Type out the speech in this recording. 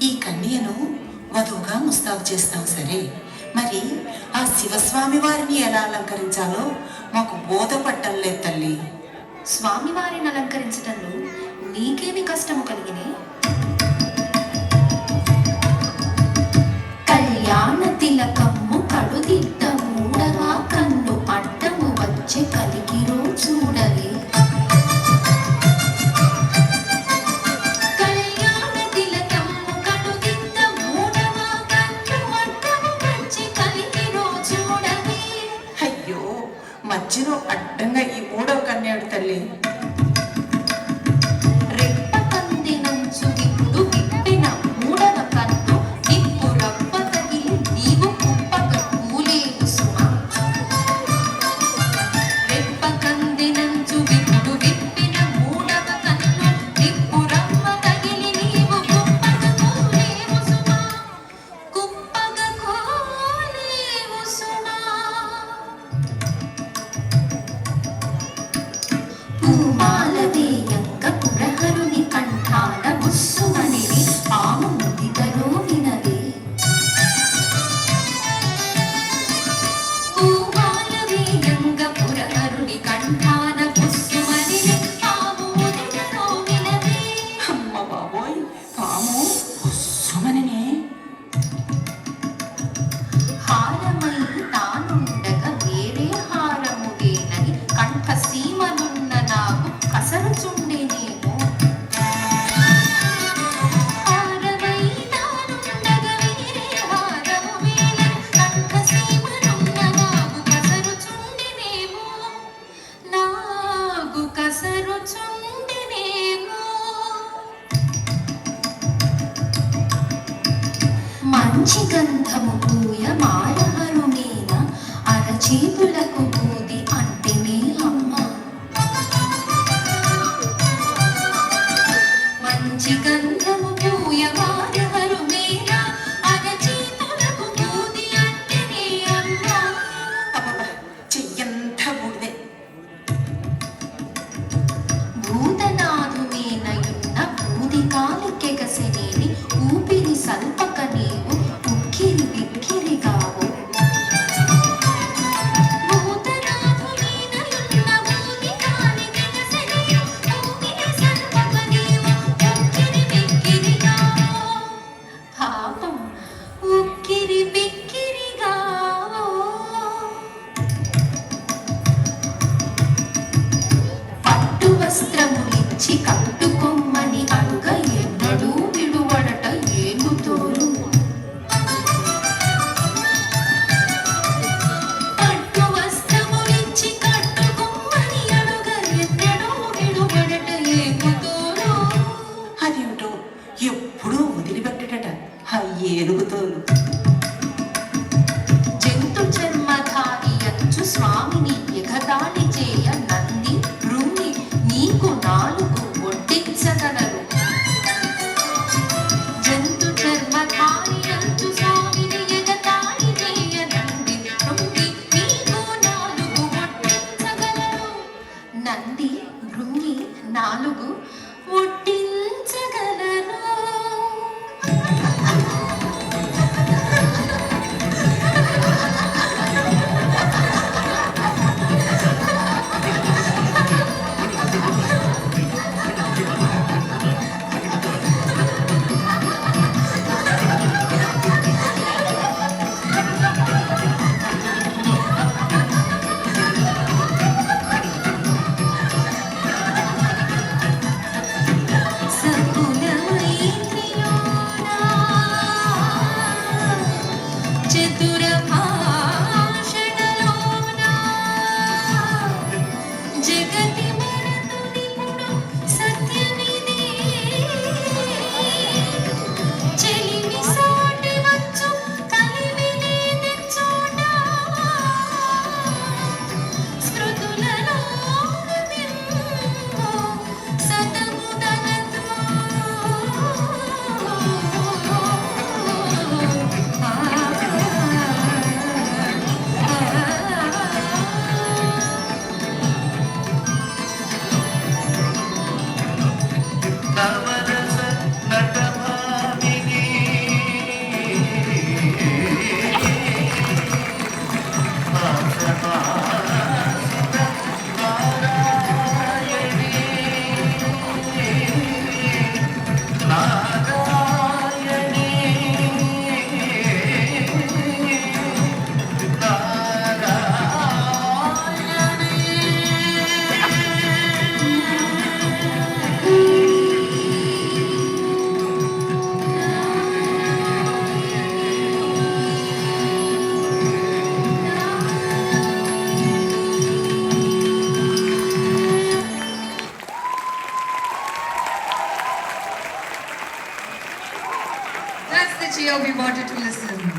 ఈ కన్యను వధువుగా ముస్తాబు చేస్తాం. సరే, మరి ఆ శివస్వామి వారిని ఎలా అలంకరించాలో మాకు బోధపట్టం లేదు తల్లి. స్వామివారిని అలంకరించటంలో నీకేమి కష్టము కలిగినే? కళ్యాణ తిలకమ్ము కడుదిద్ద మూడగా కన్ను అడ్డము వచ్చే కలిగిరో చూడవే. కళ్యాణ తిలకమ్ము కడుదిద్ద మూడగా కన్ను అడ్డము వచ్చే కలిగిరో చూడవే. అయ్యో, మధ్యలో అడ్డంగా ఈ మూడవ కన్యాడు తల్లి. మంచి గంధము పూయ మారహరు మీన అరచేతులకు బూది అంటేనే అమ్మ. మంచి గంధము పూయ మారహరు మీన అరచేతులకు బూది అంటేనే అమ్మ. చెయ్యంత బూడిదే. భూతనాథు మీనయున్న బూది కాలికెగసెనేని ఊపిరి సల్పక నీవు ఉక్కిరి బిక్కిరిగావు. భూతనాథు మీనయున్న బూది కాలికెగసెనేని ఊపిరి సల్పక నీవు ఉక్కిరి బిక్కిరిగావు. పాపం ఉక్కిరి బిక్కిరిగావు. పట్టు వస్త్రములిచ్చి కట్టుకొమ్మని అడుగ ఎన్నడూ విడువడట ఏగుతోలు. పట్టు వస్త్రములిచ్చి కట్టుకొమ్మని అడుగ ఎన్నడూ విడువడట ఏగుతోలు. అదేమిటో ఎప్పుడూ వదిలిపెట్టడట ఆ ఏరుగుతోలు. జంతు చర్మధారి అంచు స్వామిని ఎగతాళి చేయ నంది భృంగి నీకు నాలుగు ఒడ్డించగలరు. జంతు చర్మధారి అంచు స్వామిని ఎగతాళి చేయ నంది భృంగి నీకు నాలుగు ఒడ్డించగలరు. నంది భృంగి నాలుగు ఒడ్డించగలరు. the cheer we wanted to listen.